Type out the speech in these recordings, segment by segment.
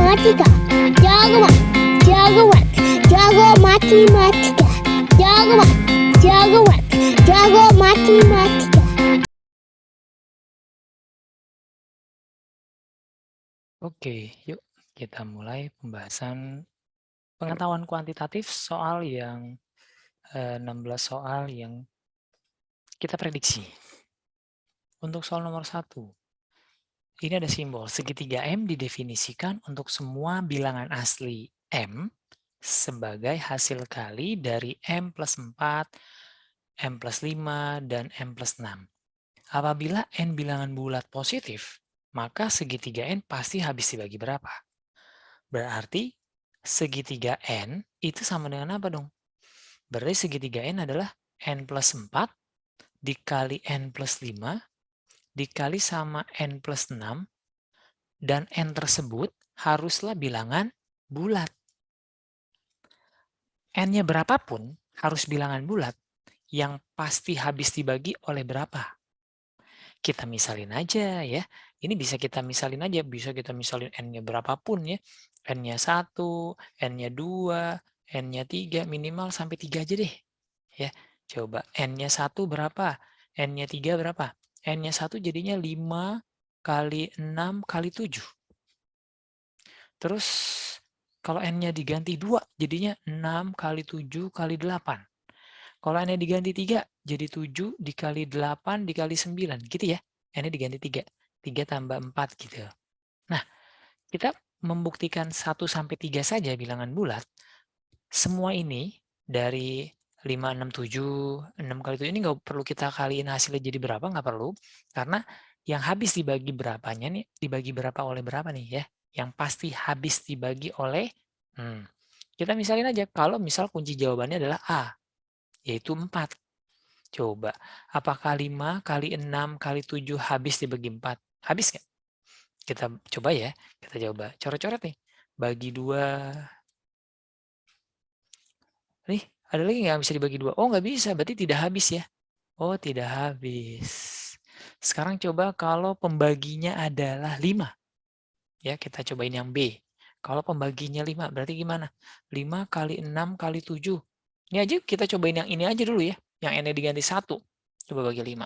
matematika. Jagoan, jagoan, jago matematika. Jagoan, jagoan, jago matematika. Oke, yuk kita mulai pembahasan pengetahuan kuantitatif soal yang 16 soal yang kita prediksi. Untuk soal nomor 1, ini ada simbol segitiga M didefinisikan untuk semua bilangan asli M sebagai hasil kali dari M plus 4, M plus 5, dan M plus 6. Apabila N bilangan bulat positif, maka segitiga N pasti habis dibagi berapa? Berarti segitiga N itu sama dengan apa dong? Berarti segitiga N adalah N plus 4 dikali N plus 5 dikali sama N plus 6 dan N tersebut haruslah bilangan bulat. N-nya berapapun harus bilangan bulat yang pasti habis dibagi oleh berapa? Kita misalin aja ya. Ini bisa kita misalin aja, bisa kita misalin N-nya berapapun ya. N-nya 1, N-nya 2, N-nya 3, minimal sampai 3 aja deh. Ya, coba N-nya 1 berapa? N-nya 3 berapa? N-nya 1 jadinya 5 kali 6 kali 7. Terus kalau N-nya diganti 2 jadinya 6 kali 7 kali 8. Kalau N-nya diganti 3 jadi 7 dikali 8 dikali 9 gitu ya. N-nya diganti 3. 3 tambah 4 gitu. Nah, kita membuktikan 1 sampai 3 saja bilangan bulat. Semua ini dari 5, 6, 7, 6 kali 7 ini nggak perlu kita kaliin hasilnya jadi berapa, nggak perlu. Karena yang habis dibagi berapanya nih, dibagi berapa oleh berapa nih ya. Yang pasti habis dibagi oleh, kita misalin aja, kalau misal kunci jawabannya adalah A, yaitu 4. Coba, apakah 5 kali 6 kali 7 habis dibagi 4? Habis nggak? Kita coba ya, kita coba coret-coret nih. Bagi 2. Nih, ada lagi nggak bisa dibagi 2? Oh, nggak bisa, berarti tidak habis ya. Oh, tidak habis. Sekarang coba kalau pembaginya adalah 5. Ya, kita cobain yang B. Kalau pembaginya 5, berarti gimana? 5 kali 6 kali 7. Ini aja kita cobain yang ini aja dulu ya. Yang N-nya diganti 1. Coba bagi 5.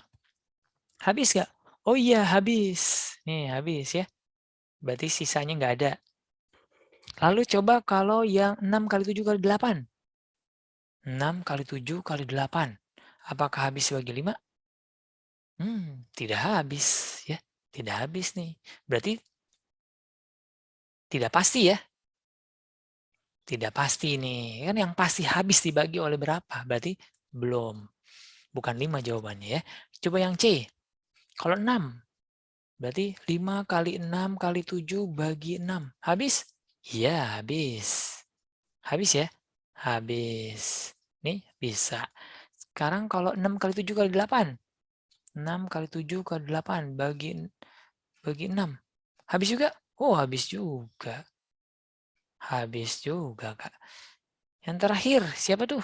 Habis nggak? Oh iya, habis. Nih, habis ya. Berarti sisanya nggak ada. Lalu coba kalau yang 6 kali 7 kali 8. 6 kali 7 kali 8. Apakah habis bagi 5? Tidak habis ya. Tidak habis nih. Berarti tidak pasti ya. Tidak pasti nih. Kan yang pasti habis dibagi oleh berapa? Berarti belum. Bukan 5 jawabannya ya. Coba yang C. Kalau 6. Berarti 5 kali 6 kali 7 bagi 6. Habis? Iya, habis. Habis ya? Habis. Nih, bisa. Sekarang kalau 6 kali 7 kali 8. 6 kali 7 kali 8 bagi 6. Habis juga? Oh, habis juga. Habis juga, Kak. Yang terakhir, siapa tuh?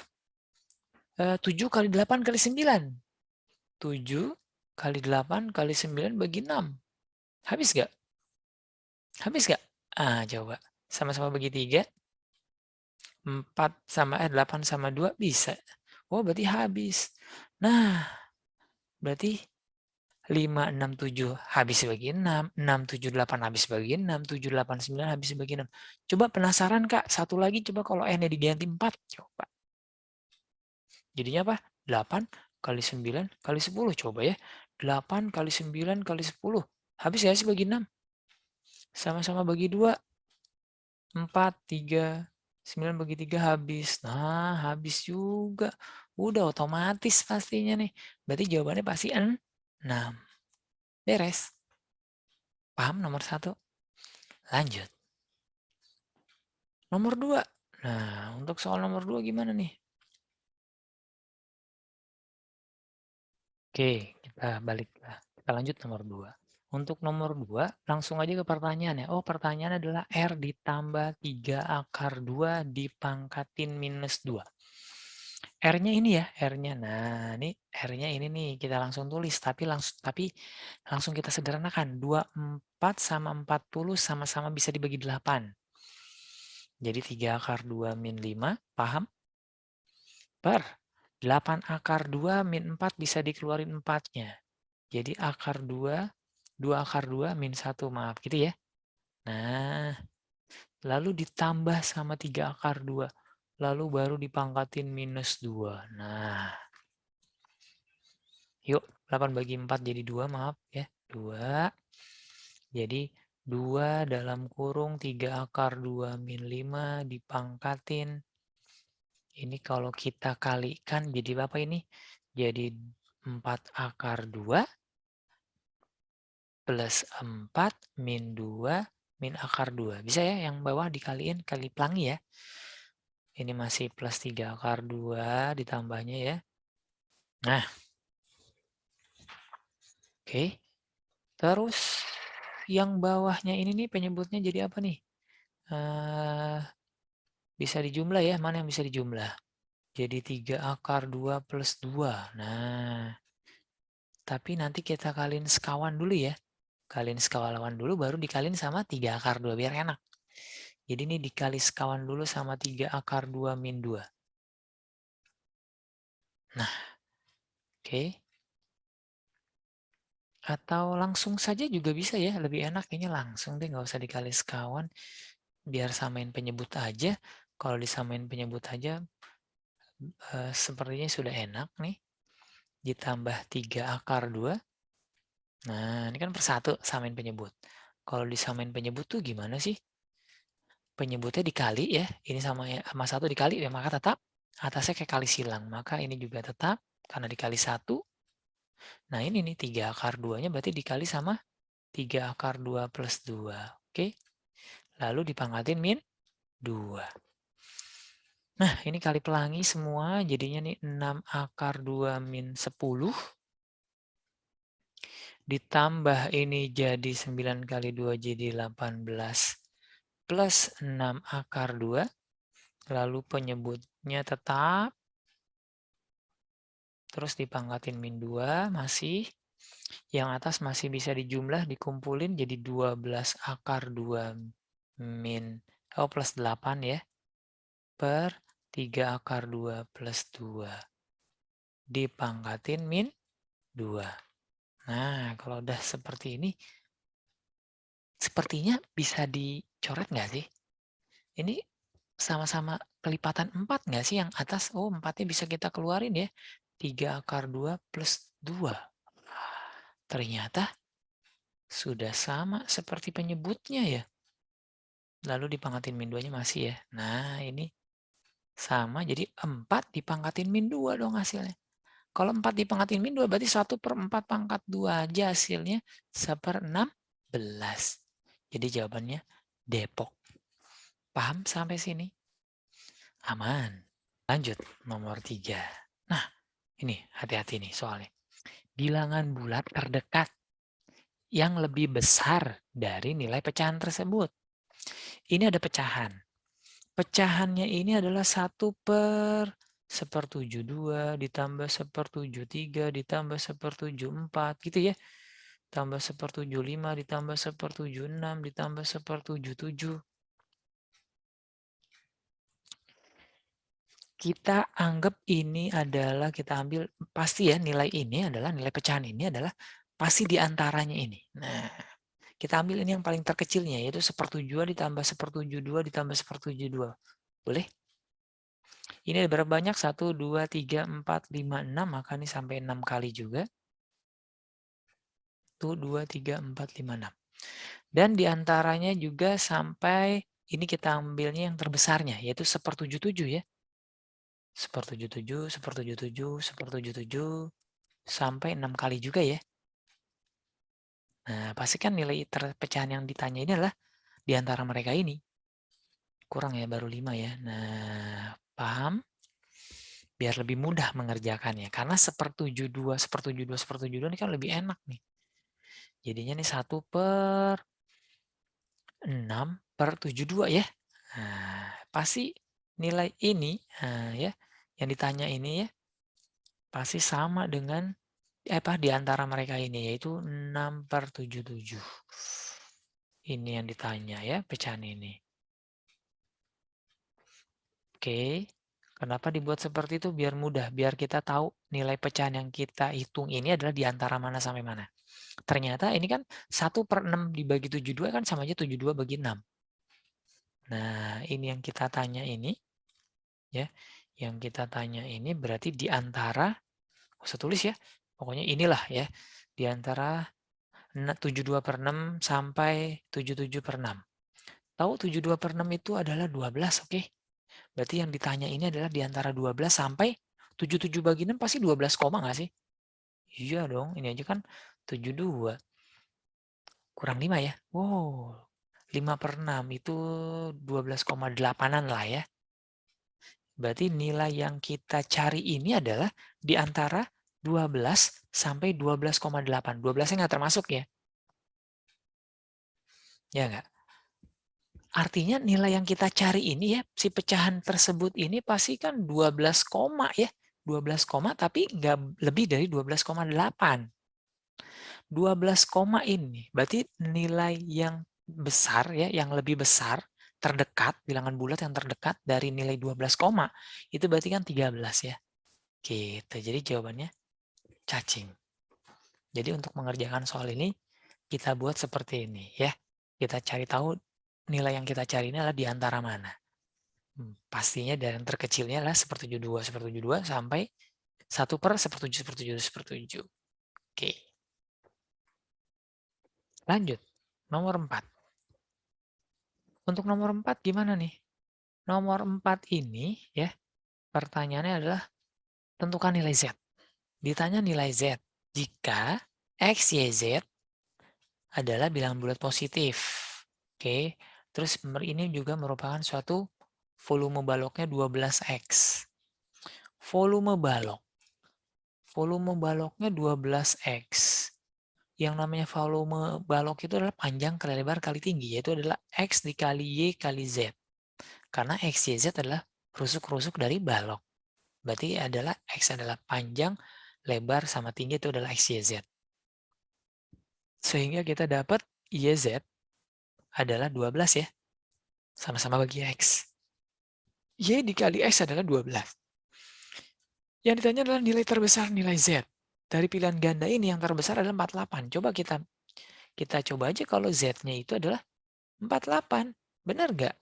7 kali 8 kali 9. 7 kali 8 kali 9 bagi 6. Habis gak? Habis gak? Ah, coba. Sama-sama bagi 3. 8 sama 2 bisa. Oh, berarti habis. Nah, berarti 5, 6, 7 habis bagi 6. 6, 7, 8 habis bagi 6. 7, 8, 9 habis bagi 6. Coba penasaran, Kak? Satu lagi coba kalau N-nya diganti 4. Coba. Jadinya apa? 8 kali 9 kali 10. Coba ya. 8 kali 9 kali 10. Habis ya sih bagi 6? Sama-sama bagi 2. 4, 3. 9 bagi 3 habis. Nah, habis juga. Udah otomatis pastinya nih. Berarti jawabannya pasti 6. Beres. Paham nomor 1? Lanjut. Nomor 2. Nah, untuk soal nomor 2 gimana nih? Oke, kita balik lah. Kita lanjut nomor 2. Untuk nomor 2, langsung aja ke pertanyaannya. Oh, pertanyaannya adalah R ditambah 3 akar 2 dipangkatin minus 2. R-nya ini ya, R-nya. Nah, ini R-nya ini nih, kita langsung tulis. Tapi langsung kita sederhanakan. 24 sama 40 sama-sama bisa dibagi 8. Jadi 3 akar 2 min 5, paham? Per 8 akar 2 min 4 bisa dikeluarin 4-nya. Jadi akar 2 akar 2 min 1, maaf gitu ya. Nah, lalu ditambah sama 3 akar 2. Lalu baru dipangkatin minus 2. Nah, yuk 8 bagi 4 jadi 2, maaf ya. 2. Jadi 2 dalam kurung 3 akar 2 min 5 dipangkatin. Ini kalau kita kalikan jadi apa ini? Jadi 4 akar 2 plus 4 min 2 min akar 2. Bisa ya yang bawah dikaliin, kali pelangi ya. Ini masih plus 3 akar 2 ditambahnya ya. Nah, oke. Terus yang bawahnya ini nih penyebutnya jadi apa nih? Bisa dijumlah ya, mana yang bisa dijumlah? Jadi 3 akar 2 plus 2. Nah, tapi nanti kita kaliin sekawan dulu ya. Kaliin sekawan dulu baru dikaliin sama 3 akar 2 biar enak. Jadi ini dikali sekawan dulu sama 3 akar 2 min 2. Nah, oke. Atau langsung saja juga bisa ya, lebih enak ini langsung deh, nggak usah dikali sekawan. Biar samain penyebut aja. Kalau disamain penyebut aja, sepertinya sudah enak nih. Ditambah 3 akar 2. Nah, ini kan per 1 samain penyebut. Kalau disamain penyebut tuh gimana sih? Penyebutnya dikali ya, ini sama 1 dikali ya, maka tetap atasnya kayak kali silang. Maka ini juga tetap karena dikali 1. Nah, ini nih 3 akar 2-nya berarti dikali sama 3 akar 2 plus 2. Oke. Lalu dipangkatin min 2. Nah, ini kali pelangi semua jadinya nih 6 akar 2 min 10. Ditambah ini jadi 9 kali 2 jadi 18. Plus 6 akar 2. Lalu penyebutnya tetap. Terus dipangkatin min 2 masih. Yang atas masih bisa dijumlah, dikumpulin jadi 12 akar 2 min plus 8 ya. Per 3 akar 2 plus 2. Dipangkatin min 2. Nah, kalau udah seperti ini, sepertinya bisa dicoret nggak sih? Ini sama-sama kelipatan 4 nggak sih yang atas? Oh, 4-nya bisa kita keluarin ya. 3 akar 2 plus 2. Ternyata sudah sama seperti penyebutnya ya. Lalu dipangkatin min 2-nya masih ya. Nah, ini sama. Jadi 4 dipangkatin min 2 dong hasilnya. Kalau 4 dipangkatin min 2 berarti 1/4 pangkat 2 aja hasilnya 1/16. Jadi jawabannya Depok. Paham sampai sini? Aman. Lanjut nomor 3. Nah, ini hati-hati nih soalnya. Bilangan bulat terdekat yang lebih besar dari nilai pecahan tersebut. Ini ada pecahan. Pecahannya ini adalah 1/1/72 ditambah 1/73 ditambah 1/4 gitu ya. Tambah 1/75 ditambah 1/76 ditambah 1/77. Kita anggap ini adalah, kita ambil pasti ya nilai ini adalah, nilai pecahan ini adalah pasti di antaranya ini. Nah, kita ambil ini yang paling terkecilnya yaitu 1/2 ditambah 1/72 ditambah 1/72. Boleh? Ini ada berapa banyak? 1, 2, 3, 4, 5, 6. Maka ini sampai 6 kali juga. 1, 2, 3, 4, 5, 6. Dan diantaranya juga sampai, ini kita ambilnya yang terbesarnya yaitu 1/77 ya. 1/77, 1/77, 1/77 sampai 6 kali juga ya. Nah, pasti kan nilai pecahan yang ditanya ini adalah di antara mereka ini. Kurang ya, baru 5 ya. Nah, paham? Biar lebih mudah mengerjakannya. Karena 1/72, 1/72, 1/72 ini kan lebih enak nih. Jadinya nih 1/6/72 ya. Nah, pasti nilai ini ya, yang ditanya ini ya, pasti sama dengan di antara mereka ini, yaitu 6/77. Ini yang ditanya ya, pecahan ini. Oke, kenapa dibuat seperti itu? Biar mudah, biar kita tahu nilai pecahan yang kita hitung ini adalah di antara mana sampai mana. Ternyata ini kan 1/6 dibagi 72 kan sama aja 72/6. Nah, ini yang kita tanya ini, ya, yang kita tanya ini berarti di antara, usah tulis ya, pokoknya inilah ya, di antara 72/6 sampai 77/6. Tahu 72/6 itu adalah 12, oke? Berarti yang ditanya ini adalah di antara 12 sampai 77/6 pasti 12 koma nggak sih? Iya dong, ini aja kan 72. Kurang 5 ya? Wow, 5/6 itu 12,8-an lah ya. Berarti nilai yang kita cari ini adalah di antara 12 sampai 12,8. 12-nya nggak termasuk ya? Ya nggak? Artinya nilai yang kita cari ini ya, si pecahan tersebut ini pasti kan 12 koma ya. 12 koma tapi nggak lebih dari 12,8. 12 koma ini berarti nilai yang besar ya, yang lebih besar, terdekat, bilangan bulat yang terdekat dari nilai 12 koma, itu berarti kan 13 ya. Gitu, jadi jawabannya cacing. Jadi untuk mengerjakan soal ini, kita buat seperti ini ya. Kita cari tahu nilai yang kita cari ini adalah di antara mana. Pastinya dari yang terkecilnya adalah 1/72 sampai 1/1/7. Oke. Lanjut, nomor 4. Untuk nomor 4 gimana nih? Nomor 4 ini ya, pertanyaannya adalah tentukan nilai Z. Ditanya nilai Z jika X, Y, Z adalah bilangan bulat positif. Oke, terus ini juga merupakan suatu volume baloknya 12X. Volume baloknya 12X. Yang namanya volume balok itu adalah panjang kali lebar kali tinggi, yaitu adalah X dikali Y kali Z. Karena X, Y, Z adalah rusuk-rusuk dari balok. Berarti adalah X adalah panjang, lebar, sama tinggi itu adalah X, Y, Z. Sehingga kita dapat Y, Z adalah 12 ya. Sama-sama bagi X. Y dikali X adalah 12. Yang ditanya adalah nilai terbesar nilai Z. Dari pilihan ganda ini yang terbesar adalah 48. Coba kita coba aja kalau Z-nya itu adalah 48. Benar nggak?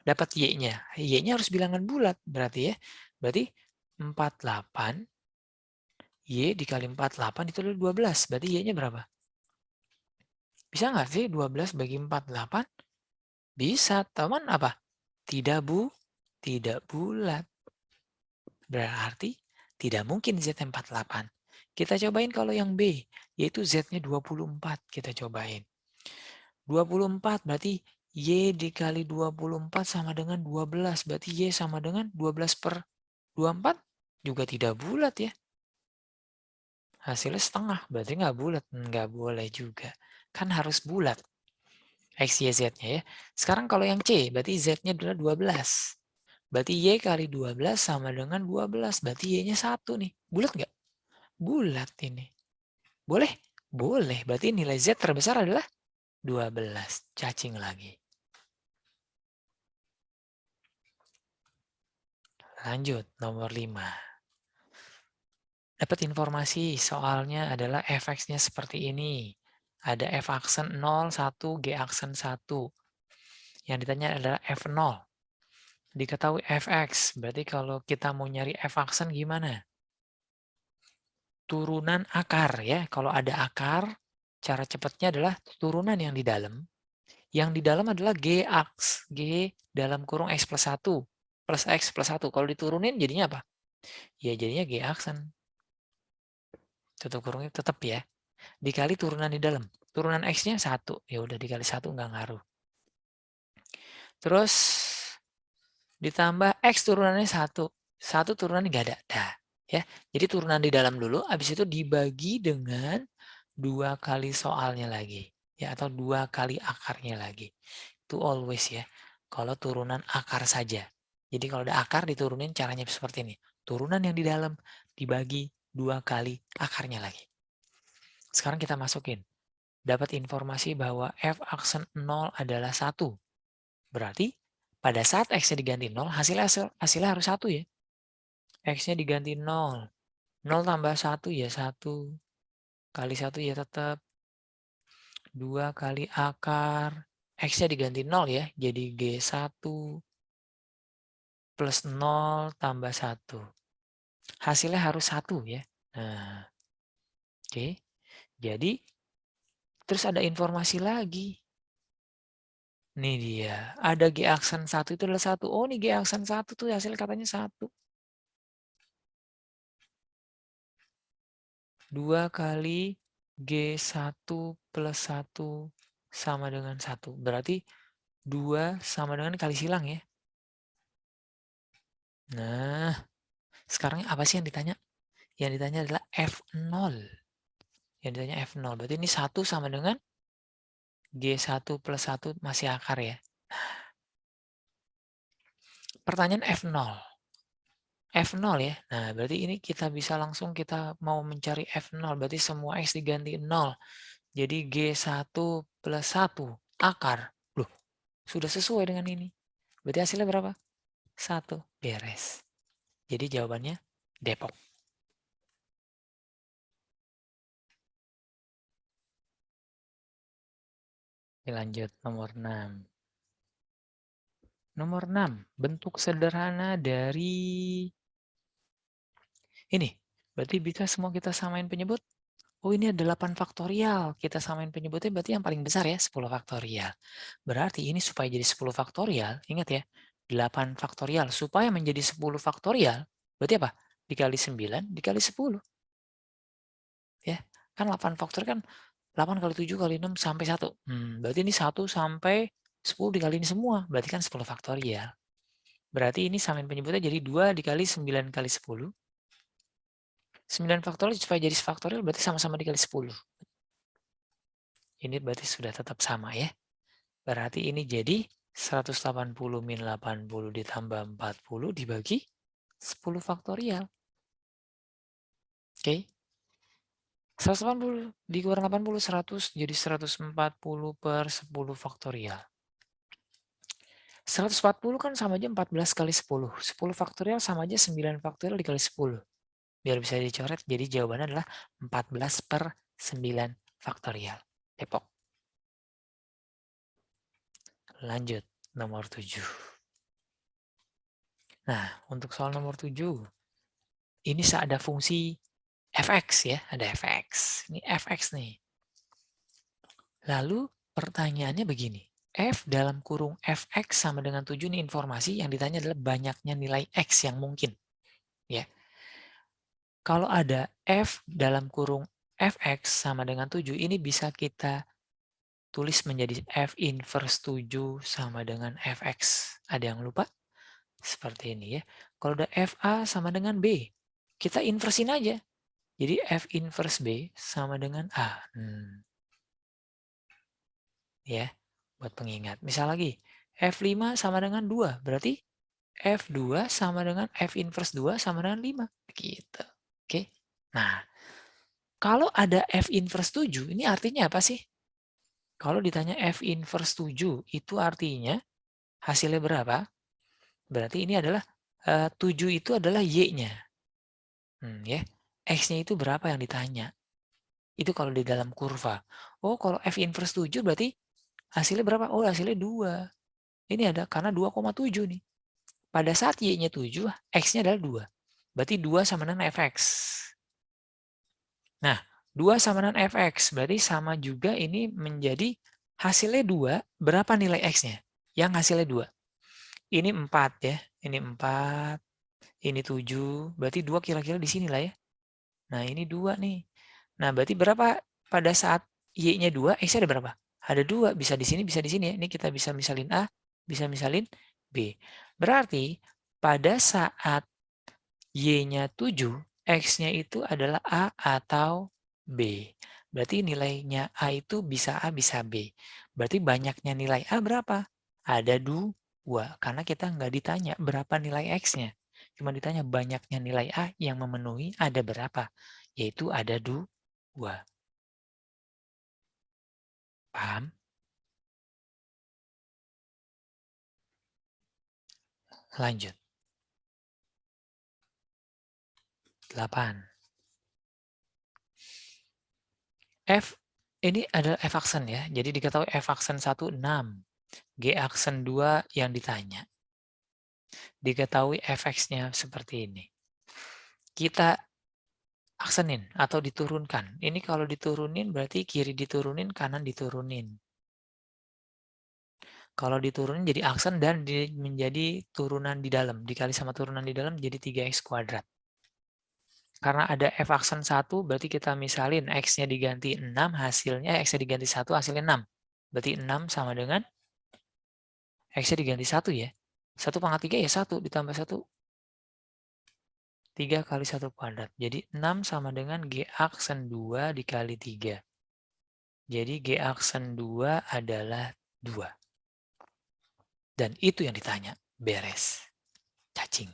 Dapat Y-nya. Y-nya harus bilangan bulat berarti ya. Berarti 48 Y dikali 48 itu adalah 12. Berarti Y-nya berapa? Bisa nggak sih 12 bagi 48? Bisa. Teman apa? Tidak bulat. Berarti tidak mungkin Z 48. Kita cobain kalau yang B, yaitu Z-nya 24. Kita cobain. 24 berarti Y dikali 24 sama dengan 12. Berarti Y sama dengan 12/24 juga tidak bulat ya. Hasilnya setengah, berarti nggak bulat. Nggak boleh juga. Kan harus bulat. X, Y, Z-nya ya. Sekarang kalau yang C, berarti Z-nya adalah 12. Berarti Y kali 12 sama dengan 12. Berarti Y-nya 1 nih. Bulat nggak? Bulat ini. Boleh? Boleh. Berarti nilai Z terbesar adalah 12. Cacing lagi. Lanjut, nomor 5. Dapat informasi soalnya adalah f(x)-nya seperti ini. Ada f aksen 0, 1, g aksen 1. Yang ditanya adalah f0. Diketahui fx, berarti kalau kita mau nyari f aksen gimana? Turunan akar ya. Kalau ada akar, cara cepatnya adalah turunan yang di dalam. Yang di dalam adalah g aks, g dalam kurung x plus 1 plus x plus 1. Kalau diturunin jadinya apa? Ya jadinya g aksen. Tutup kurungnya tetap ya. Dikali turunan di dalam. Turunan x-nya 1. Ya udah dikali 1 nggak ngaruh. Terus ditambah x turunannya 1. 1 turunannya nggak ada. Dah. Ya. Jadi turunan di dalam dulu, habis itu dibagi dengan 2 kali soalnya lagi. Ya, atau 2 kali akarnya lagi. Itu always ya. Kalau turunan akar saja. Jadi kalau ada akar diturunin caranya seperti ini. Turunan yang di dalam dibagi 2 kali akarnya lagi. Sekarang kita masukin. Dapat informasi bahwa f aksen 0 adalah 1. Berarti Pada saat X-nya diganti 0, hasilnya harus 1 ya. X-nya diganti 0. 0 tambah 1 ya 1. Kali 1 ya tetap 2 kali akar. X-nya diganti 0 ya. Jadi G1 plus 0 tambah 1. Hasilnya harus 1 ya. Nah, oke. Jadi, terus ada informasi lagi. Nih dia. Ada G aksen 1 itu adalah 1. Oh, nih G aksen 1 tuh hasil katanya 1. 2 kali G1 plus 1 sama dengan 1. Berarti 2 sama dengan kali silang ya. Nah, sekarang apa sih yang ditanya? Yang ditanya adalah F0. Yang ditanya F0. Berarti ini 1 sama dengan G1 plus 1 masih akar ya. Pertanyaan F0. F0 ya. Nah, berarti ini kita bisa langsung kita mau mencari F0. Berarti semua X diganti 0. Jadi G1 plus 1 akar. Loh, sudah sesuai dengan ini. Berarti hasilnya berapa? 1. Beres. Jadi jawabannya Depok. Lanjut nomor 6. Nomor 6. Bentuk sederhana dari ini. Berarti bisa semua kita samain penyebut. Oh, ini ada 8 faktorial. Kita samain penyebutnya berarti yang paling besar ya, 10 faktorial. Berarti ini supaya jadi 10 faktorial, ingat ya, 8 faktorial. Supaya menjadi 10 faktorial, berarti apa? Dikali 9, dikali 10. Ya, kan 8 faktorial kan 8 kali 7 kali 6 sampai 1. Berarti ini 1 sampai 10 dikali ini semua. Berarti kan 10 faktorial. Berarti ini samain penyebutnya jadi 2 dikali 9 kali 10. 9 faktorial supaya jadi faktorial berarti sama-sama dikali 10. Ini berarti sudah tetap sama ya. Berarti ini jadi 180 min 80 ditambah 40 dibagi 10 faktorial. Oke. 180 dikurang 80, 100 jadi 140 per 10 faktorial. 140 kan sama aja 14 kali 10. 10 faktorial sama aja 9 faktorial dikali 10. Biar bisa dicoret, jadi jawabannya adalah 14 per 9 faktorial. Depok. Lanjut, nomor 7. Nah, untuk soal nomor 7, ini ada fungsi fx ya, ada fx. Ini fx nih. Lalu pertanyaannya begini. F dalam kurung fx sama dengan 7 ini informasi yang ditanya adalah banyaknya nilai x yang mungkin. Ya. Kalau ada f dalam kurung fx sama dengan 7, ini bisa kita tulis menjadi f inverse 7 sama dengan fx. Ada yang lupa? Seperti ini ya. Kalau ada fa sama dengan b, kita inversin aja. Jadi f inverse b sama dengan a. Ya, buat pengingat. Misal lagi, F5 sama dengan 2. Berarti F2 sama dengan F inverse 2 sama dengan 5. Gitu. Oke. Nah, kalau ada F inverse 7, ini artinya apa sih? Kalau ditanya F inverse 7, itu artinya hasilnya berapa? Berarti ini adalah 7 itu adalah Y-nya. Ya. X-nya itu berapa yang ditanya? Itu kalau di dalam kurva. Oh, kalau F inverse 7 berarti hasilnya berapa? Oh, hasilnya 2. Ini ada karena 2,7 nih. Pada saat Y-nya 7, X-nya adalah 2. Berarti 2 sama dengan Fx. Nah, 2 sama dengan Fx. Berarti sama juga ini menjadi hasilnya 2. Berapa nilai X-nya? Yang hasilnya 2. Ini 4 ya. Ini 4. Ini 7. Berarti 2 kira-kira di sini lah ya. Nah, ini 2 nih. Nah, berarti berapa pada saat Y-nya 2, X-nya ada berapa? Ada 2. Bisa di sini, bisa di sini ya. Ini kita bisa misalin A, bisa misalin B. Berarti pada saat Y-nya 7, X-nya itu adalah A atau B. Berarti nilainya A itu bisa A, bisa B. Berarti banyaknya nilai A berapa? Ada 2. Karena kita nggak ditanya berapa nilai X-nya. Cuma ditanya banyaknya nilai A yang memenuhi ada berapa. Yaitu ada 2. Paham? Lanjut. 8. F ini adalah F aksen ya. Jadi diketahui F aksen 1, 6. G aksen 2 yang ditanya. Diketahui fx-nya seperti ini. Kita aksenin atau diturunkan. Ini kalau diturunin berarti kiri diturunin, kanan diturunin. Kalau diturunin jadi aksen dan menjadi turunan di dalam. Dikali sama turunan di dalam jadi 3x kuadrat. Karena ada f aksen 1, berarti kita misalin x-nya diganti 6, hasilnya x-nya diganti 1, hasilnya 6. Berarti 6 sama dengan x-nya diganti 1 ya. 1 pangkat 3 ya 1 ditambah 1. 3 kali 1 kuadrat. Jadi 6 sama dengan G aksen 2 dikali 3. Jadi G aksen 2 adalah 2. Dan itu yang ditanya. Beres. Cacing.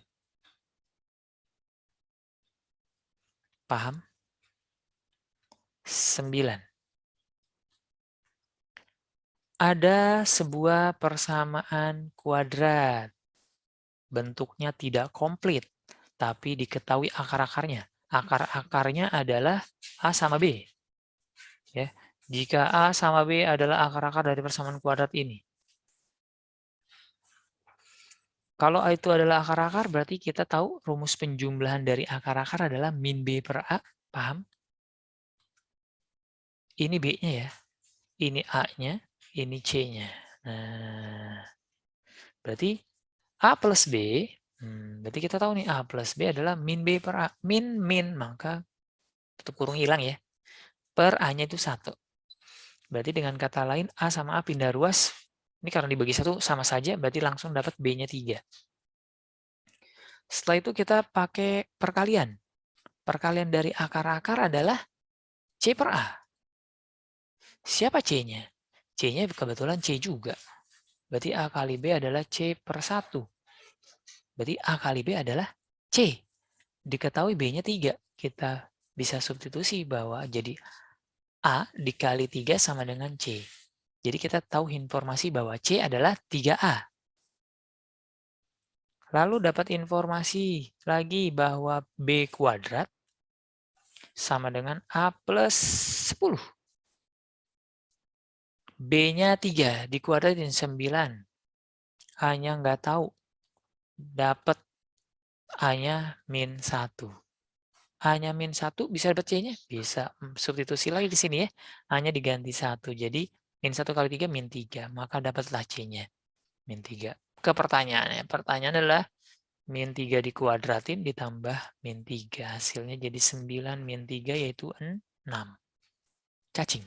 Paham? 9. Ada sebuah persamaan kuadrat. Bentuknya tidak komplit, tapi diketahui akar-akarnya. Akar-akarnya adalah A sama B. Ya. Jika A sama B adalah akar-akar dari persamaan kuadrat ini. Kalau A itu adalah akar-akar, berarti kita tahu rumus penjumlahan dari akar-akar adalah min B per A. Paham? Ini B-nya ya. Ini A-nya, ini C-nya. Nah, berarti A plus B, berarti kita tahu nih A plus B adalah min B per A. Min, maka tutup kurung hilang ya. Per A-nya itu 1. Berarti dengan kata lain A sama A pindah ruas. Ini karena dibagi 1 sama saja, berarti langsung dapat B-nya 3. Setelah itu kita pakai perkalian. Perkalian dari akar-akar adalah C per A. Siapa C-nya? C-nya kebetulan C juga. Berarti A kali B adalah C per 1. Berarti A kali B adalah C. Diketahui B-nya 3. Kita bisa substitusi bahwa jadi A dikali 3 sama dengan C. Jadi kita tahu informasi bahwa C adalah 3A. Lalu dapat informasi lagi bahwa B kuadrat sama dengan A plus 10. B-nya 3, dikuadratin 9. A-nya nggak tahu. Dapat A-nya min 1. A-nya min 1 bisa dapat C-nya? Bisa. Substitusi lagi di sini ya. A-nya diganti 1. Jadi min 1 kali 3 min 3. Maka dapatlah C-nya. Min 3. Ke pertanyaannya. Pertanyaan adalah min 3 dikuadratin ditambah min 3. Hasilnya jadi 9 min 3 yaitu 6. Cacing.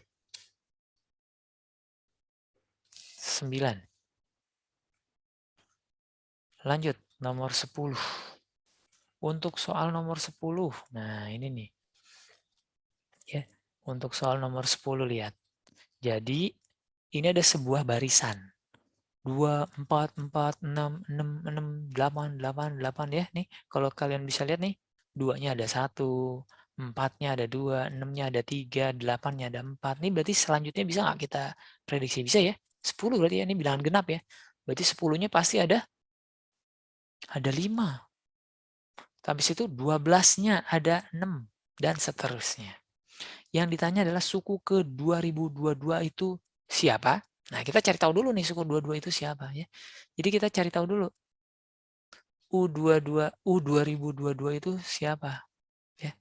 9. Lanjut, nomor 10. Untuk soal nomor 10. Nah, ini nih. Ya, untuk soal nomor 10 lihat. Jadi, ini ada sebuah barisan. 2, 4, 4, 6, 6, 6, 8, 8, 8 ya. Nih, kalau kalian bisa lihat nih, 2-nya ada 1, 4-nya ada 2, 6-nya ada 3, 8-nya ada 4. Ini berarti selanjutnya bisa nggak kita prediksi? Bisa ya? 10 berarti ya, ini bilangan genap ya. Berarti 10-nya pasti ada 5. Habis itu 12-nya ada 6 dan seterusnya. Yang ditanya adalah suku ke 2022 itu siapa? Nah, kita cari tahu dulu nih suku 22 itu siapa ya. Jadi kita cari tahu dulu. U2022 itu siapa? Ya.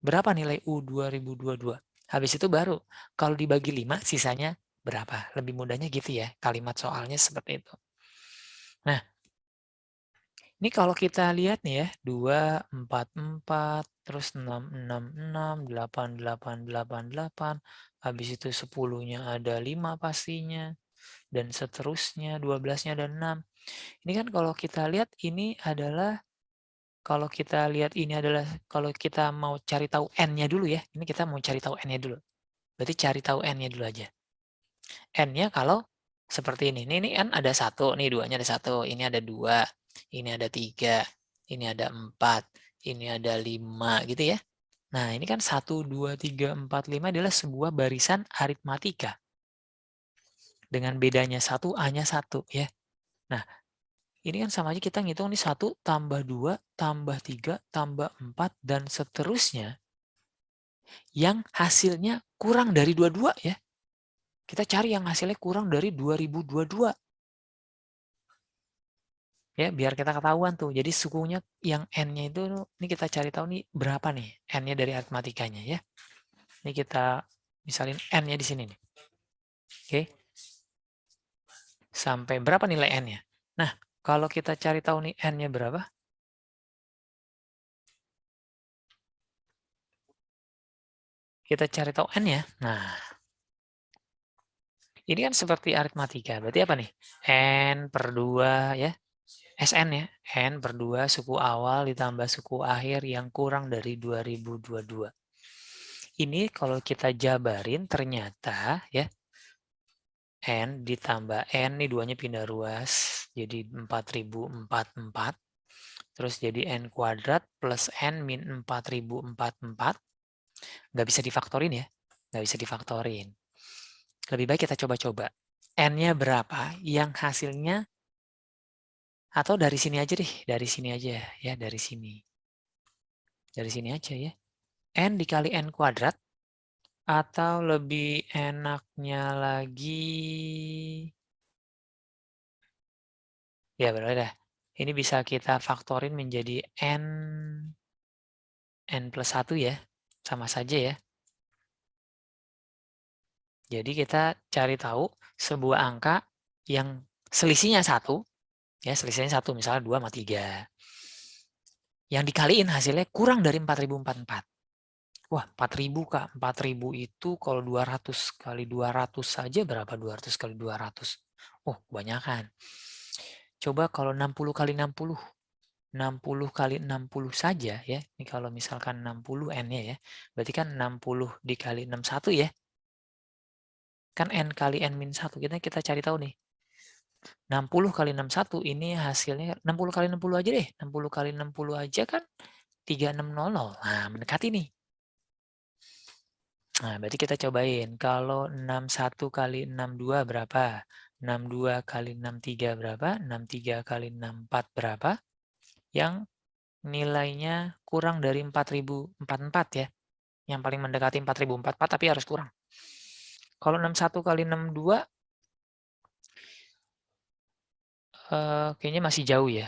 Berapa nilai U2022? Habis itu baru kalau dibagi 5 sisanya berapa? Lebih mudahnya gitu ya. Kalimat soalnya seperti itu. Nah, ini kalau kita lihat nih ya, 2, 4, 4, terus 6, 6, 6, 8, 8, 8, 8, habis itu 10-nya ada 5 pastinya, dan seterusnya, 12-nya ada 6. Ini kan kalau kita lihat ini adalah, kalau kita mau cari tahu N-nya dulu ya, ini kita mau cari tahu N-nya dulu. Berarti cari tahu N-nya dulu aja. N-nya kalau seperti ini. Ini N ada 1, nih 2-nya ada 1, ini ada 2. Ini ada 3, ini ada 4, ini ada 5 gitu ya. Nah, ini kan 1, 2, 3, 4, 5 adalah sebuah barisan aritmatika. Dengan bedanya 1, A-nya 1 ya. Nah, Ini kan sama aja kita ngitung nih 1 tambah 2 tambah 3 tambah 4 dan seterusnya. Yang hasilnya kurang dari 22 ya. Kita cari yang hasilnya kurang dari 2022. Ya, biar kita ketahuan tuh. Jadi sukunya yang N-nya itu, ini kita cari tahu nih berapa nih N-nya dari aritmatikanya ya. Ini kita misalin N-nya di sini nih. Oke. Sampai berapa nilai N-nya? Nah, kalau kita cari tahu nih N-nya berapa? Kita cari tahu N-nya. Nah, ini kan seperti aritmatika. Berarti apa nih? N per 2 ya. SN ya, N per 2 suku awal ditambah suku akhir yang kurang dari 2022. Ini kalau kita jabarin ternyata ya, N ditambah N, nih duanya pindah ruas, jadi 4044. Terus jadi N kuadrat plus N min 4044. Nggak bisa difaktorin ya, nggak bisa difaktorin. Lebih baik kita coba-coba. N-nya berapa yang hasilnya, atau dari sini aja deh, dari sini aja ya, dari sini. Dari sini aja ya. N dikali N kuadrat, atau lebih enaknya lagi, ya benar dah. Ini bisa kita faktorin menjadi N plus 1 ya. Sama saja ya. Jadi kita cari tahu sebuah angka yang selisihnya 1, ya selisihnya 1, misalnya 2 sama 3. Yang dikaliin hasilnya kurang dari 4044. Wah, 4000 Kak. 4000 itu kalau 200 kali 200 saja berapa? 200 kali 200. Oh, kebanyakan. Coba kalau 60 kali 60. 60 kali 60 saja ya. Ini kalau misalkan 60 N-nya ya. Berarti kan 60 dikali 61 ya. Kan N kali N min 1. Kita cari tahu nih. 60 kali 61 ini hasilnya 60 kali 60 aja deh. 60 kali 60 aja kan 3600. Nah, mendekati nih. Nah, berarti kita cobain. Kalau 61 kali 62 berapa? 62 kali 63 berapa? 63 kali 64 berapa? Yang nilainya kurang dari 4044 ya. Yang paling mendekati 4044 tapi harus kurang. Kalau 61 kali 62 kayaknya masih jauh ya.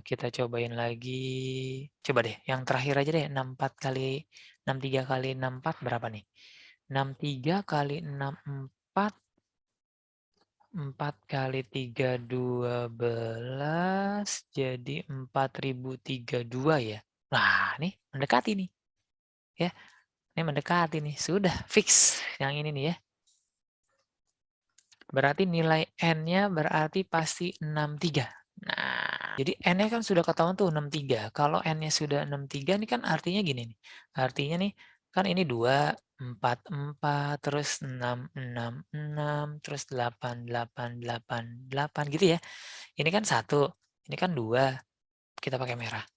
Kita cobain lagi. Coba deh, yang terakhir aja deh. 64 kali 63 kali 64 berapa nih? 63 kali 64, 4 kali 3 12 jadi 4032 ya. Nah, nih mendekati nih. Ya, ini mendekati nih. Sudah fix yang ini nih ya. Berarti nilai N-nya berarti pasti 63. Nah, jadi N-nya kan sudah ketahuan tuh 63. Kalau N-nya sudah 63 ini kan artinya gini nih. Artinya nih, kan ini 2, 4, 4, terus 6, 6, 6, terus 8, 8, 8, 8 gitu ya. Ini kan 1, ini kan 2, kita pakai merah.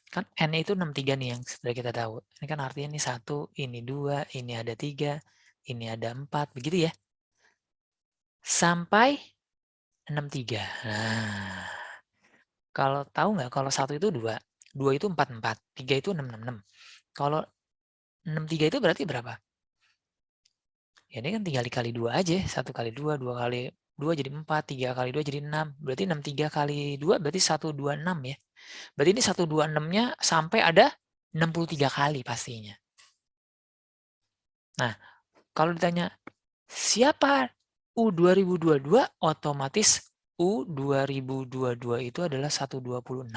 Kan N-nya itu 63 nih yang sudah kita tahu. Ini kan artinya ini 1, ini 2, ini ada 3, ini ada 4, begitu ya. Sampai 63. Nah, kalau tahu nggak kalau 1 itu 2, 2 itu 44, 3 itu 666. Kalau 63 itu berarti berapa? Ya ini kan tinggal dikali 2 aja, 1 kali 2, 2 kali 2 jadi 4, 3 kali 2 jadi 6. Berarti 63 kali 2 berarti 126 ya. Berarti ini 126-nya sampai ada 63 kali pastinya. Nah, kalau ditanya siapa U2022, otomatis U2022 itu adalah 126.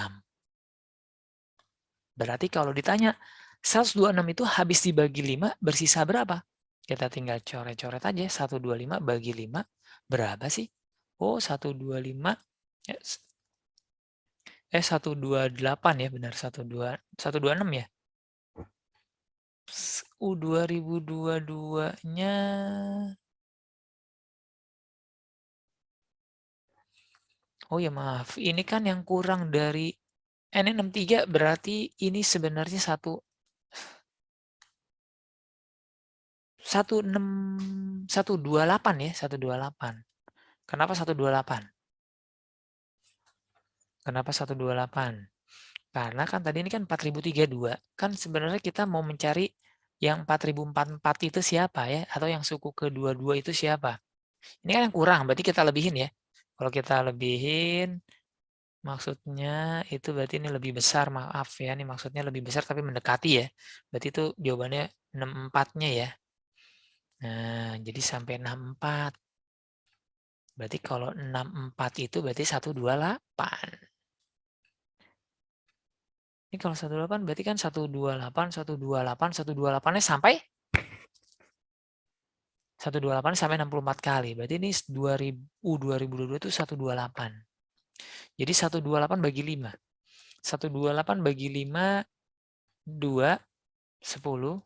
Berarti kalau ditanya 126 itu habis dibagi 5 bersisa berapa? Kita tinggal coret-coret aja. 125 bagi 5 berapa sih? Oh, 125 128 ya, benar, 126 ya. U2022-nya oh ya maaf, ini kan yang kurang dari N63 berarti ini sebenarnya 128 ya, 128. Kenapa 128? Kenapa 128? Karena kan tadi ini kan 4032. Kan sebenarnya kita mau mencari yang 4044 itu siapa ya? Atau yang suku ke-22 itu siapa? Ini kan yang kurang, berarti kita lebihin ya. Kalau kita lebihin, maksudnya itu berarti ini lebih besar, maaf ya. Ini maksudnya lebih besar tapi mendekati ya. Berarti itu jawabannya 64-nya ya. Nah, jadi sampai 64. Berarti kalau 64 itu berarti 128. Ini kalau 128 berarti kan 128, 128, 128-nya sampai 128 sampai 64 kali. Berarti ini 2022 itu 128. Jadi 128 bagi 5. 128 bagi 5, 2, 10,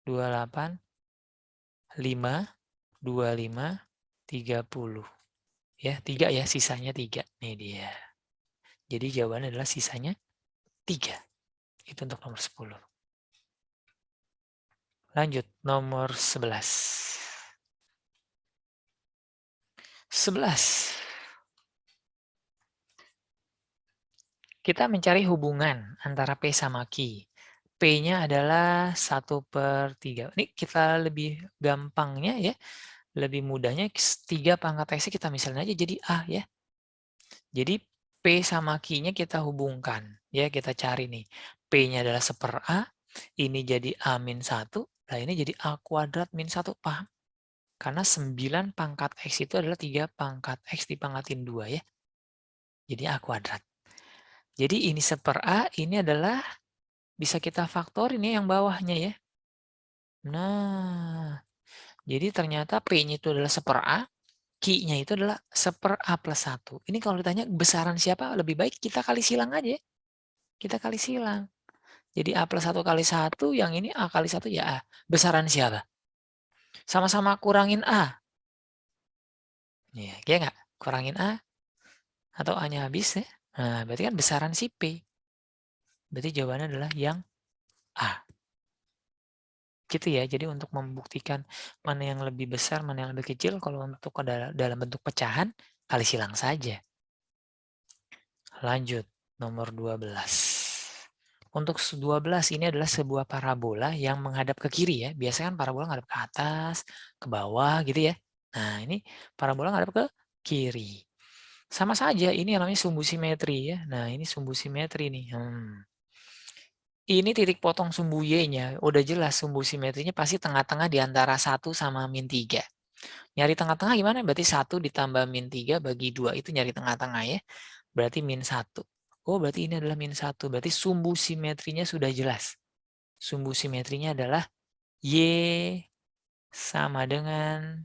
28, 5, 25, 30. Ya, 3 ya, sisanya 3. Nih dia. Jadi jawabannya adalah sisanya 3. Itu untuk nomor 10. Lanjut, nomor 11. 11. Kita mencari hubungan antara P sama Q. P-nya adalah 1/3. Ini kita lebih gampangnya ya, lebih mudahnya 3 pangkat X kita misalnya aja jadi A ya. Jadi P sama Q-nya kita hubungkan. Ya, kita cari nih. P-nya adalah 1/A, ini jadi A-1, nah ini jadi A kuadrat min 1, paham? Karena 9 pangkat X itu adalah 3 pangkat X dipangkatin 2 ya. Jadi A kuadrat. Jadi ini 1/A, ini adalah bisa kita faktorin ya yang bawahnya ya. Nah, jadi ternyata P-nya itu adalah 1/A, Q-nya itu adalah 1/A plus 1. Ini kalau ditanya besaran siapa, lebih baik kita kali silang aja. Kita kali silang. Jadi A plus 1 kali 1, yang ini A kali 1 ya A. Besaran siapa? Sama-sama kurangin A. Ya nggak? Kurangin A, atau A-nya habis ya. Nah, berarti kan besaran si P. Berarti jawabannya adalah yang A. Gitu ya. Jadi untuk membuktikan mana yang lebih besar, mana yang lebih kecil, kalau untuk dalam bentuk pecahan, kali silang saja. Lanjut, nomor 12. Untuk 12 ini adalah sebuah parabola yang menghadap ke kiri ya. Biasanya kan parabola menghadap ke atas, ke bawah gitu ya. Nah, ini parabola menghadap ke kiri. Sama saja, ini yang namanya sumbu simetri ya. Nah, ini sumbu simetri nih. Ini titik potong sumbu Y-nya. Udah jelas sumbu simetrinya pasti tengah-tengah di antara 1 sama min 3. Nyari tengah-tengah gimana? Berarti 1 ditambah min 3 bagi 2 itu nyari tengah-tengah ya. Berarti min 1. Oh, berarti ini adalah min 1. Berarti sumbu simetrinya sudah jelas. Sumbu simetrinya adalah Y sama dengan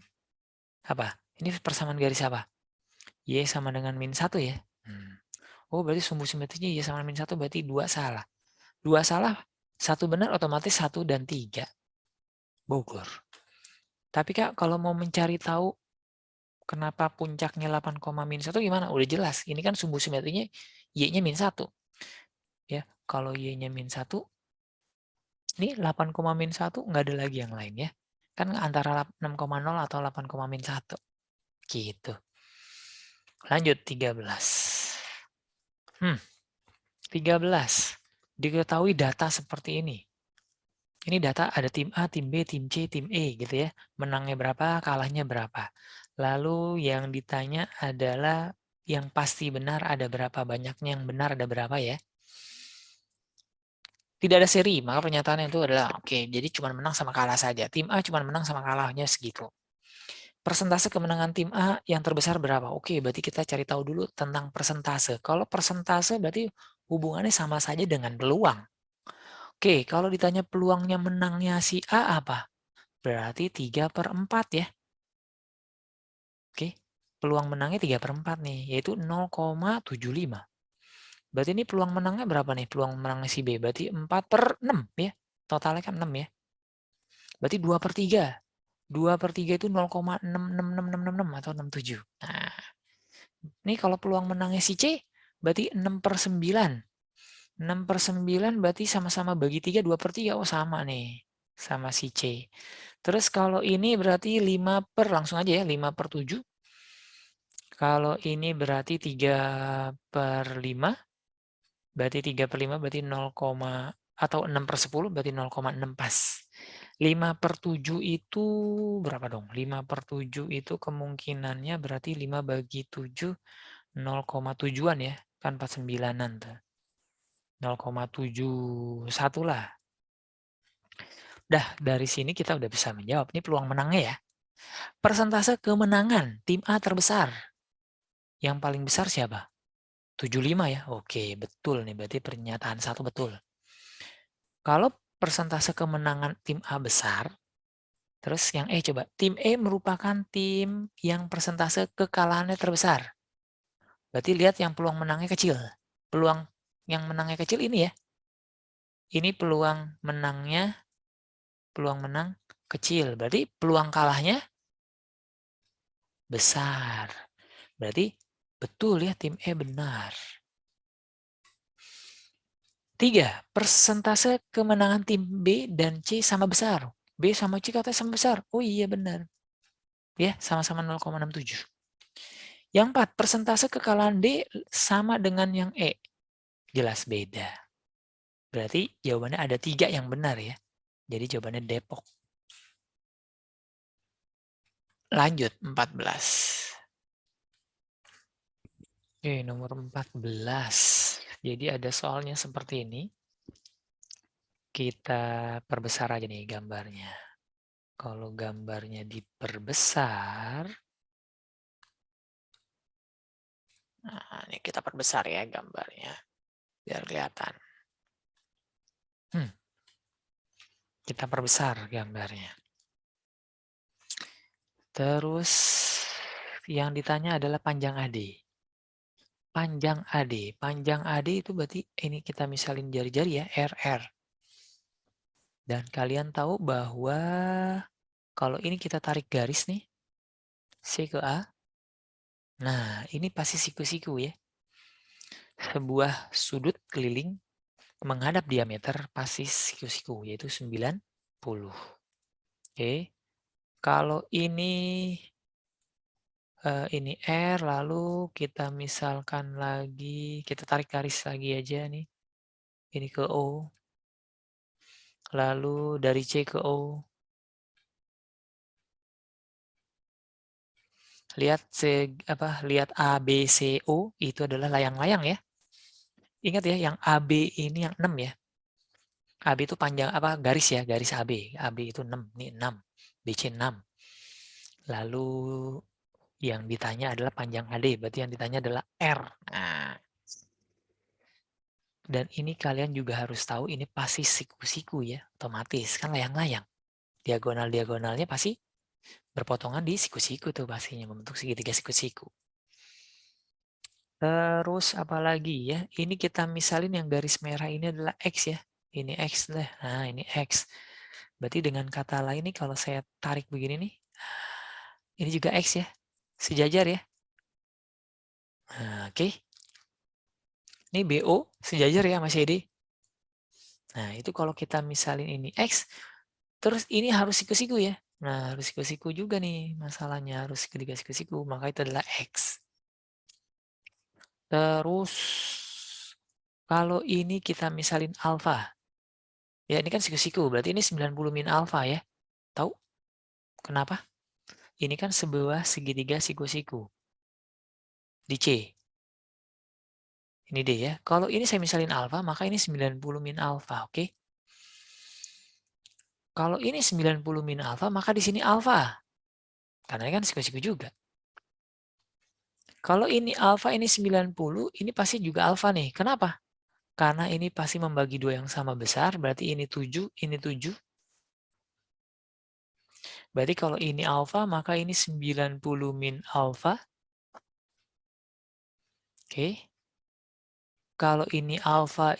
apa? Ini persamaan garis apa? Y sama dengan min 1 ya. Oh, berarti sumbu simetrinya Y sama min 1 berarti 2 salah. 2 salah, 1 benar otomatis 1 dan 3. Bogor. Tapi Kak, kalau mau mencari tahu kenapa puncaknya 8, min 1 gimana? Udah jelas. Ini kan sumbu simetrinya Y-nya min 1. Ya, kalau Y-nya min 1, ini 8, min 1 nggak ada lagi yang lain ya. Kan antara 6,0 atau 8, min 1. Gitu. Lanjut 13. 13. Diketahui data seperti ini. Ini data ada tim A, tim B, tim C, tim E gitu ya. Menangnya berapa, kalahnya berapa. Lalu yang ditanya adalah yang pasti benar ada berapa, banyaknya yang benar ada berapa ya. Tidak ada seri, maka pernyataannya itu adalah oke, jadi cuma menang sama kalah saja. Tim A cuma menang sama kalahnya segitu. Persentase kemenangan tim A yang terbesar berapa? Oke, berarti kita cari tahu dulu tentang persentase. Kalau persentase berarti hubungannya sama saja dengan peluang. Oke, kalau ditanya peluangnya menangnya si A apa? Berarti 3/4 ya. Oke, peluang menangnya 3/4 nih, yaitu 0,75. Berarti ini peluang menangnya berapa nih? Peluang menangnya si B, berarti 4/6 ya. Totalnya kan 6 ya. Berarti 2/3. 2/3 itu 0,666666 atau 67. Nah, ini kalau peluang menangnya si C, berarti 6/9. 6/9 berarti sama-sama bagi 3, 2/3. Oh, sama nih. Sama si C. Terus kalau ini berarti 5 per, langsung aja ya, 5/7. Kalau ini berarti 3/5, berarti 3/5 berarti 0, atau 6/10 berarti 0,6 pas. 5/7 itu berapa dong? 5/7 itu kemungkinannya berarti 5 bagi 7, 0,7-an ya. Kan 49-an tuh. 0,71 lah. Dah, dari sini kita udah bisa menjawab. Ini peluang menangnya ya. Persentase kemenangan tim A terbesar. Yang paling besar siapa? 75 ya. Oke, betul nih. Berarti pernyataan satu betul. Kalau persentase kemenangan tim A besar, terus yang E coba. Tim E merupakan tim yang persentase kekalahannya terbesar. Berarti lihat yang peluang menangnya kecil. Peluang yang menangnya kecil ini ya. Ini peluang menang kecil. Berarti peluang kalahnya besar. Berarti betul ya tim E benar. 3. Persentase kemenangan tim B dan C sama besar. B sama C katanya sama besar. Oh iya benar. Ya, sama-sama 0,67. Yang 4. Persentase kekalahan D sama dengan yang E. Jelas beda. Berarti jawabannya ada 3 yang benar ya. Jadi jawabannya Depok. Lanjut 14. Oke, nomor 14. Jadi ada soalnya seperti ini. Kita perbesar aja nih gambarnya. Kalau gambarnya diperbesar, nah ini kita perbesar ya gambarnya, biar kelihatan. Kita perbesar gambarnya. Terus yang ditanya adalah panjang AD. Panjang AD. Panjang AD itu berarti ini kita misalin jari-jari ya, RR. Dan kalian tahu bahwa kalau ini kita tarik garis nih, C ke A. Nah, ini pasti siku-siku ya. Sebuah sudut keliling menghadap diameter pasti siku-siku, yaitu 90. Oke. Kalau ini R, lalu kita misalkan lagi, kita tarik garis lagi aja nih. Ini ke O. Lalu dari C ke O. Lihat lihat A, B, C, O itu adalah layang-layang ya. Ingat ya, yang AB ini yang 6 ya. AB itu panjang garis ya, garis AB. AB itu 6, ini 6. BC 6. Lalu yang ditanya adalah panjang AD, berarti yang ditanya adalah R. Nah, dan ini kalian juga harus tahu ini pasti siku-siku ya, otomatis kan layang-layang. Diagonal-diagonalnya pasti berpotongan di siku-siku tuh pastinya, membentuk segitiga siku-siku. Terus apalagi ya, ini kita misalin yang garis merah ini adalah X ya. Ini X lah, nah ini X. Berarti dengan kata lain nih kalau saya tarik begini nih, ini juga X ya, sejajar ya. Nah, oke. Ini BO sejajar ya sama CD. Nah, itu kalau kita misalin ini X, terus ini harus siku-siku ya. Nah, harus siku-siku juga nih masalahnya, harus segitiga siku-siku, maka itu adalah X. Terus, kalau ini kita misalin alfa. Ya, ini kan siku-siku, berarti ini 90 min alfa ya. Tahu kenapa? Ini kan sebuah segitiga siku-siku. Di C. Ini D ya. Kalau ini saya misalin alfa, maka ini 90 min alfa, oke? Kalau ini 90 min alfa, maka di sini alfa. Karena ini kan siku-siku juga. Kalau ini alfa, ini 90, ini pasti juga alfa nih. Kenapa? Karena ini pasti membagi dua yang sama besar, berarti ini 7, ini 7. Berarti kalau ini alfa, maka ini 90 min alfa. Oke. Kalau ini alfa,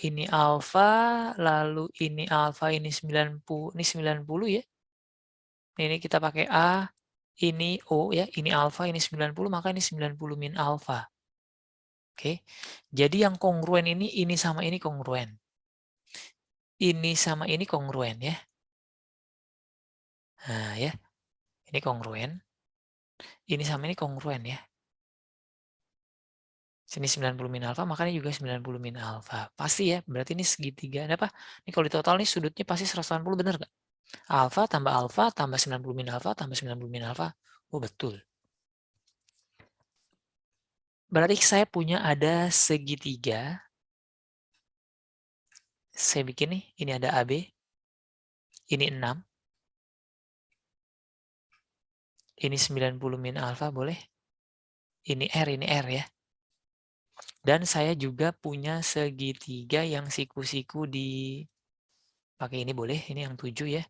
lalu ini alfa, ini 90 ya. Ini kita pakai A, ini O ya, ini alfa, ini 90, maka ini 90 min alfa. Oke. Jadi yang kongruen ini sama ini kongruen. Ini sama ini kongruen ya. Nah ya, ini kongruen. Ini sama ini kongruen ya. Sini 90 min alfa, makanya juga 90 min alfa. Pasti ya, berarti ini segitiga. Ini apa? Ini kalau di total nih sudutnya pasti 180, bener nggak? Alfa tambah 90 min alfa tambah 90 min alfa. Oh, betul. Berarti saya punya ada segitiga. Saya bikin nih, ini ada AB. Ini 6. Ini 90 min alfa, boleh? Ini R ya. Dan saya juga punya segitiga yang siku-siku di pakai ini boleh, ini yang 7 ya.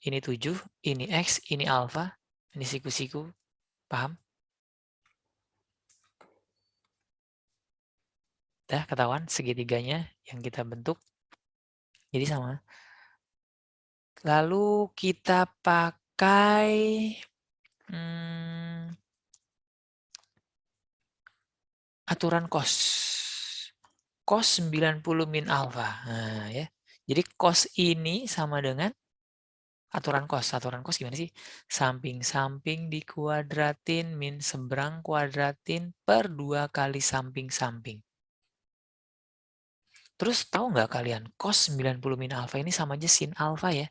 Ini 7, ini X, ini alfa, ini siku-siku. Paham? Dah ketahuan segitiganya yang kita bentuk. Jadi sama. Lalu kita pakai aturan cos. Cos 90 min alfa. Nah, ya. Jadi cos ini sama dengan aturan cos. Aturan cos gimana sih? Samping-samping dikuadratin min seberang kuadratin per 2 kali samping-samping. Terus tahu nggak kalian, cos 90 min alfa ini sama aja sin alfa ya?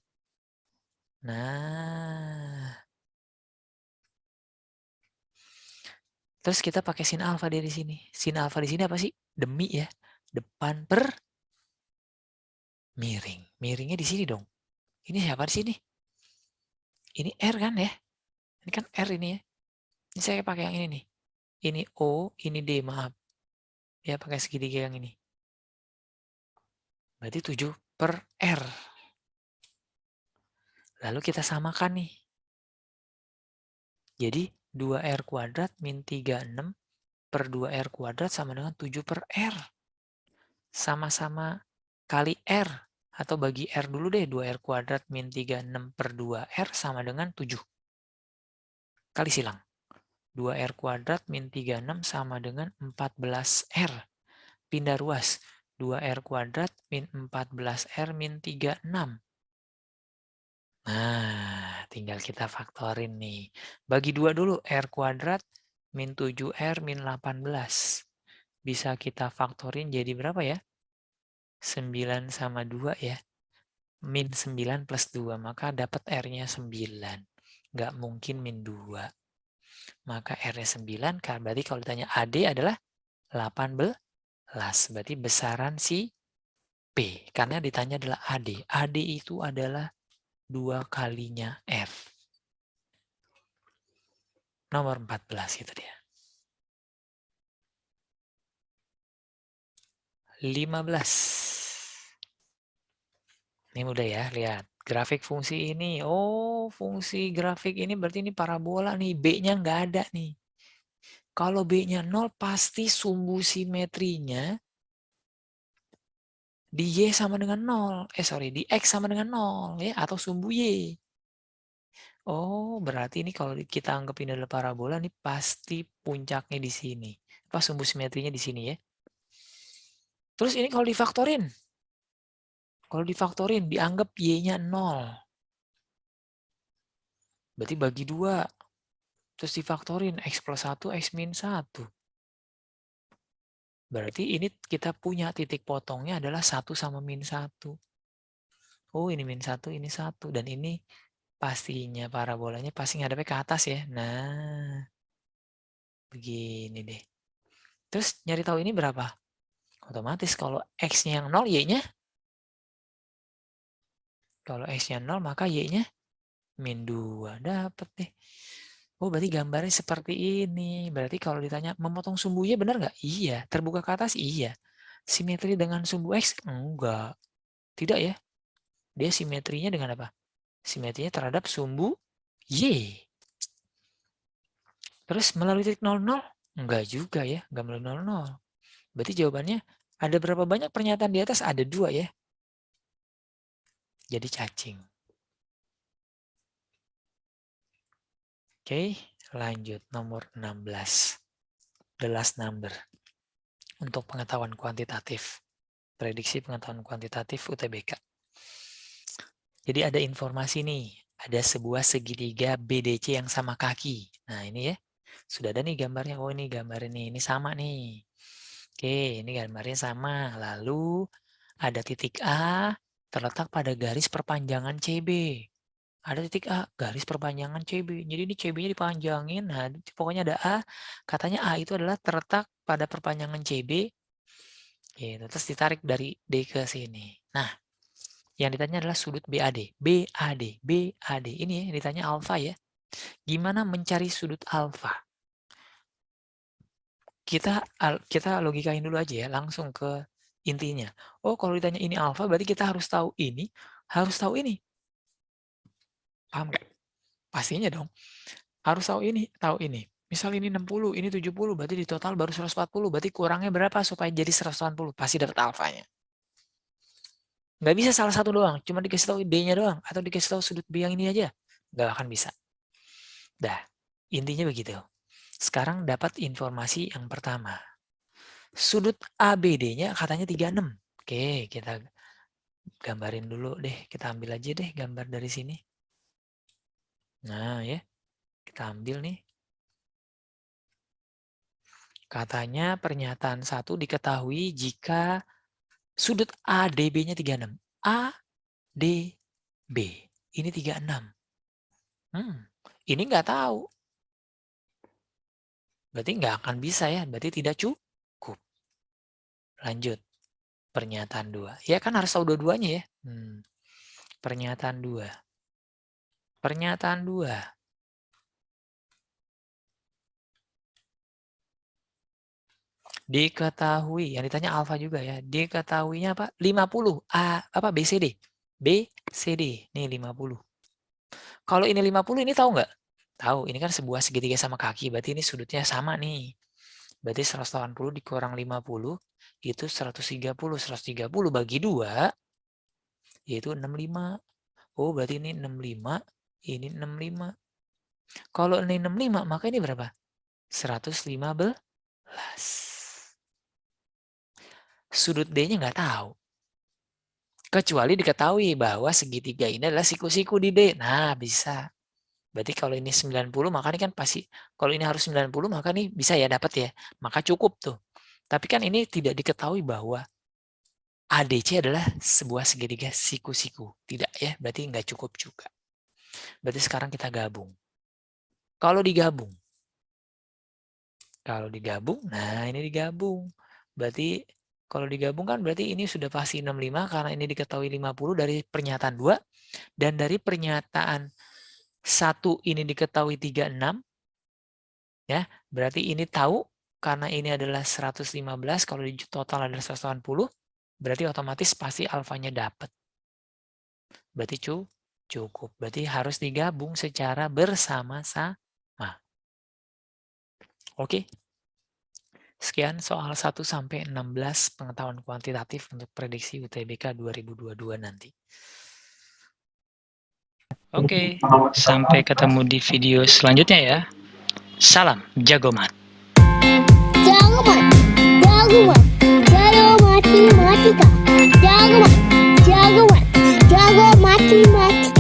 Nah. Terus kita pakai sin alfa dari sini. Sin alfa di sini apa sih? Demi ya. Depan per miring. Miringnya di sini dong. Ini siapa di sini? Ini R kan ya? Ini kan R ini ya. Ini saya pakai yang ini nih. Ini O, ini D, maaf. Ya pakai segitiga yang ini. Berarti 7 per R. Lalu kita samakan nih. Jadi 2R kuadrat min 36 per 2R kuadrat sama dengan 7 per R. Sama-sama kali R. Atau bagi R dulu deh. 2R kuadrat min 36 per 2R sama dengan 7. Kali silang. 2R kuadrat min 36 sama dengan 14R. Pindah ruas. 2R kuadrat min 14R min 36. Nah, tinggal kita faktorin nih. Bagi 2 dulu. R kuadrat min 7R min 18. Bisa kita faktorin jadi berapa ya? 9 sama 2 ya. Min 9 plus 2. Maka dapat R-nya 9. Nggak mungkin min 2. Maka R-nya 9. Berarti kalau ditanya AD adalah 18. Berarti besaran si P. Karena ditanya adalah AD. AD itu adalah 2 kalinya R. Nomor 14 itu dia. 15. Ini mudah ya, lihat. Grafik fungsi ini. Oh, fungsi grafik ini berarti ini parabola nih. B-nya nggak ada nih. Kalau B-nya 0, pasti sumbu simetrinya di Y sama dengan 0. Di X sama dengan 0. Ya, atau sumbu Y. Oh, berarti ini kalau kita anggap ini adalah parabola, ini pasti puncaknya di sini. Apa sumbu simetrinya di sini ya. Terus ini kalau difaktorin. Kalau difaktorin, dianggap Y-nya 0. Berarti bagi 2. Terus difaktorin, X plus 1, X min 1. Berarti ini kita punya titik potongnya adalah 1 sama min 1. Oh, ini min 1, ini 1. Dan ini pastinya parabolanya pasti ngadepnya ke atas ya. Nah, begini deh. Terus nyari tahu ini berapa? Otomatis kalau X-nya yang 0, Y-nya? Kalau X-nya 0, maka Y-nya min 2. Dapat deh. Oh, berarti gambarnya seperti ini. Berarti kalau ditanya, memotong sumbu Y benar nggak? Iya. Terbuka ke atas? Iya. Simetri dengan sumbu X? Enggak. Tidak ya. Dia simetrinya dengan apa? Simetrinya terhadap sumbu Y. Terus melalui titik 00? Enggak juga ya. Enggak melalui 00. Berarti jawabannya, ada berapa banyak pernyataan di atas? Ada 2 ya. Jadi cacing. Oke, lanjut nomor 16. The last number. Untuk pengetahuan kuantitatif. Prediksi pengetahuan kuantitatif UTBK. Jadi ada informasi nih. Ada sebuah segitiga BDC yang sama kaki. Nah ini ya. Sudah ada nih gambarnya. Oh, ini gambar ini sama nih. Oke, ini gambarnya sama. Lalu ada titik A terletak pada garis perpanjangan CB. Ada titik A, garis perpanjangan CB. Jadi ini CB-nya dipanjangin. Nah, pokoknya ada A. Katanya A itu adalah terletak pada perpanjangan CB. Gitu. Terus ditarik dari D ke sini. Nah, yang ditanya adalah sudut BAD. BAD, BAD. Ini ya, yang ditanya alfa ya. Gimana mencari sudut alfa? Kita logikain dulu aja ya, langsung ke intinya. Oh, kalau ditanya ini alfa, berarti kita harus tahu ini, harus tahu ini. Paham nggak? Pastinya dong. Harus tahu ini. Misal ini 60, ini 70, berarti di total baru 140. Berarti kurangnya berapa supaya jadi 180? Pasti dapat alfanya. Nggak bisa salah satu doang, cuma dikasih tahu D-nya doang, atau dikasih tahu sudut B yang ini aja. Nggak akan bisa. Dah, intinya begitu. Sekarang dapat informasi yang pertama. Sudut ABD-nya katanya 36. Oke, kita gambarin dulu deh. Kita ambil aja deh gambar dari sini. Nah ya, kita ambil nih. Katanya pernyataan 1 diketahui jika sudut ADB-nya 36. ADB, ini 36. Ini nggak tahu. Berarti nggak akan bisa ya, berarti tidak cukup. Lanjut, pernyataan 2. Ya kan harus tahu dua-duanya ya. Pernyataan 2. Pernyataan 2. Diketahui, yang ditanya alfa juga ya. Diketahuinya apa? 50. Apa BCD? BCD. Nih 50. Kalau ini 50 ini tahu nggak? Tahu, ini kan sebuah segitiga sama kaki, berarti ini sudutnya sama nih. Berarti 180 dikurang 50 itu 130. 130 bagi 2 yaitu 65. Oh, berarti ini 65, ini 65. Kalau ini 65, maka ini berapa? 115. Sudut D-nya nggak tahu. Kecuali diketahui bahwa segitiga ini adalah siku-siku di D. Nah, bisa. Berarti kalau ini 90, maka ini kan pasti, kalau ini harus 90, maka ini bisa ya dapat ya. Maka cukup tuh. Tapi kan ini tidak diketahui bahwa ADC adalah sebuah segitiga siku-siku. Tidak ya, berarti nggak cukup juga. Berarti sekarang kita gabung. Kalau digabung, nah ini digabung. Berarti kalau digabung kan berarti ini sudah pasti 65 karena ini diketahui 50 dari pernyataan 2. Dan dari pernyataan 1 ini diketahui 36. Ya, berarti ini tahu karena ini adalah 115, kalau di total adalah 180, berarti otomatis pasti alfanya dapat. Berarti cukup. Berarti harus digabung secara bersama-sama. Oke. Sekian soal 1-16 pengetahuan kuantitatif untuk prediksi UTBK 2022 nanti. Oke, sampai ketemu di video selanjutnya ya. Salam jagomat. Jagomat, jagomat, jago matematika. Jagomat, jago matematika.